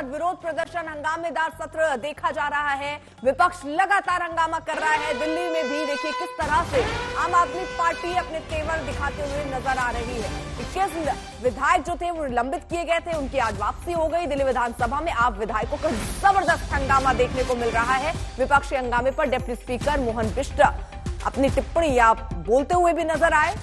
लगातार विरोध प्रदर्शन, हंगामेदार सत्र देखा जा रहा है। विपक्ष लगातार हंगामा कर रहा है। दिल्ली में भी देखिए किस तरह से आम आदमी पार्टी अपने तेवर दिखाते हुए नजर आ रही है। 21 विधायक जो थे वो निलंबित किए गए थे, उनकी आज वापसी हो गई। दिल्ली विधानसभा में आप विधायकों का जबरदस्त हंगामा देखने को मिल रहा है। विपक्षी हंगामे पर डिप्टी स्पीकर मोहन बिष्ट अपनी टिप्पणी बोलते हुए भी नजर आए।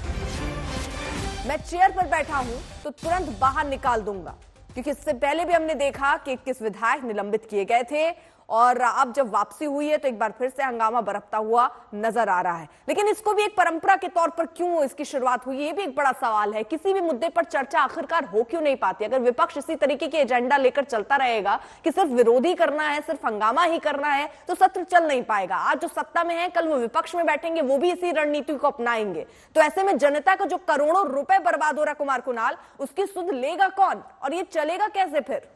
मैं चेयर पर बैठा हूं तो तुरंत बाहर निकाल दूंगा, क्योंकि इससे पहले भी हमने देखा कि 21 विधायक निलंबित किए गए थे और अब जब वापसी हुई है तो एक बार फिर से हंगामा बरपता हुआ नजर आ रहा है। लेकिन इसको भी एक परंपरा के तौर पर क्यों इसकी शुरुआत हुई, ये भी एक बड़ा सवाल है। किसी भी मुद्दे पर चर्चा आखिरकार हो क्यों नहीं पाती? अगर विपक्ष इसी तरीके के एजेंडा लेकर चलता रहेगा कि सिर्फ विरोधी करना है, सिर्फ हंगामा ही करना है, तो सत्र चल नहीं पाएगा। आज जो सत्ता में है, कल वो विपक्ष में बैठेंगे, वो भी इसी रणनीति को अपनाएंगे। तो ऐसे में जनता का जो करोड़ों रुपए बर्बाद हो रहा है कुमार कुणाल, उसकी सुध लेगा कौन और ये चलेगा कैसे फिर?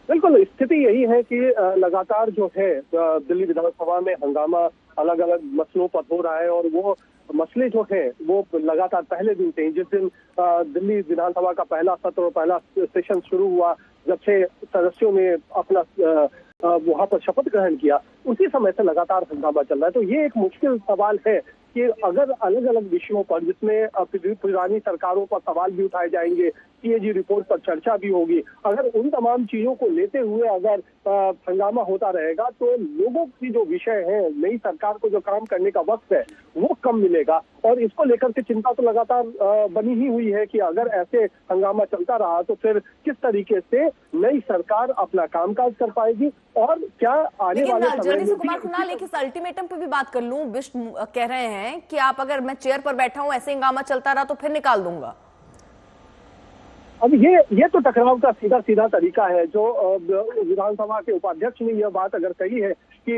बिल्कुल, स्थिति यही है कि लगातार जो है दिल्ली विधानसभा में हंगामा अलग अलग मसलों पर हो रहा है और वो मसले जो है वो लगातार पहले दिन से, जिस दिन दिल्ली विधानसभा का पहला सत्र और पहला सेशन शुरू हुआ, जब से सदस्यों ने अपना वहां पर शपथ ग्रहण किया, उसी समय से लगातार हंगामा चल रहा है। तो ये एक मुश्किल सवाल है कि अगर अलग अलग विषयों पर, जिसमें पुरानी सरकारों पर सवाल भी उठाए जाएंगे, सीएजी रिपोर्ट पर चर्चा भी होगी, अगर उन तमाम चीजों को लेते हुए अगर हंगामा होता रहेगा तो लोगों की जो विषय है, नई सरकार को जो काम करने का वक्त है, वो कम मिलेगा। और इसको लेकर के चिंता तो लगातार बनी ही हुई है कि अगर ऐसे हंगामा चलता रहा तो फिर किस तरीके से नई सरकार अपना कामकाज कर पाएगी और क्या आने वाले समय में। कुमार कुणाल, एक इस अल्टीमेटम पे भी बात कर लूं। बिष्ट कह रहे हैं कि आप अगर मैं चेयर पर बैठा हूं, ऐसे हंगामा चलता रहा तो फिर निकाल दूंगा। अब ये तो टकराव का सीधा सीधा तरीका है। जो विधानसभा के उपाध्यक्ष ने यह बात अगर कही है कि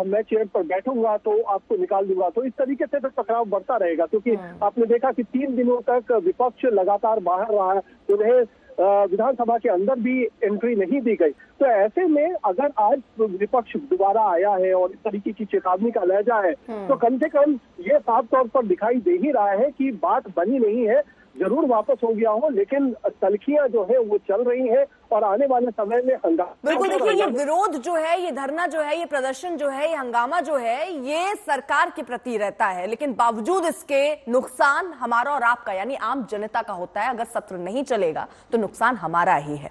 मैं चेयर पर बैठूंगा तो आपको निकाल दूंगा, तो इस तरीके से तो टकराव बढ़ता रहेगा। क्योंकि आपने देखा कि 3 दिनों तक विपक्ष लगातार बाहर रहा, उन्हें विधानसभा के अंदर भी एंट्री नहीं दी गई। तो ऐसे में अगर आज विपक्ष दोबारा आया है और इस तरीके की चेतावनी का लहजा है, तो कम से कम ये साफ तौर पर दिखाई दे ही रहा है कि बात बनी नहीं है। जरूर वापस हो गया हो, लेकिन तलखियां जो है वो चल रही है और आने वाले समय में हंगामा। बिल्कुल, देखिए ये विरोध जो है, ये धरना जो है, ये प्रदर्शन जो है, ये हंगामा जो है, ये सरकार के प्रति रहता है, लेकिन बावजूद इसके नुकसान हमारा और आपका यानी आम जनता का होता है। अगर सत्र नहीं चलेगा तो नुकसान हमारा ही है।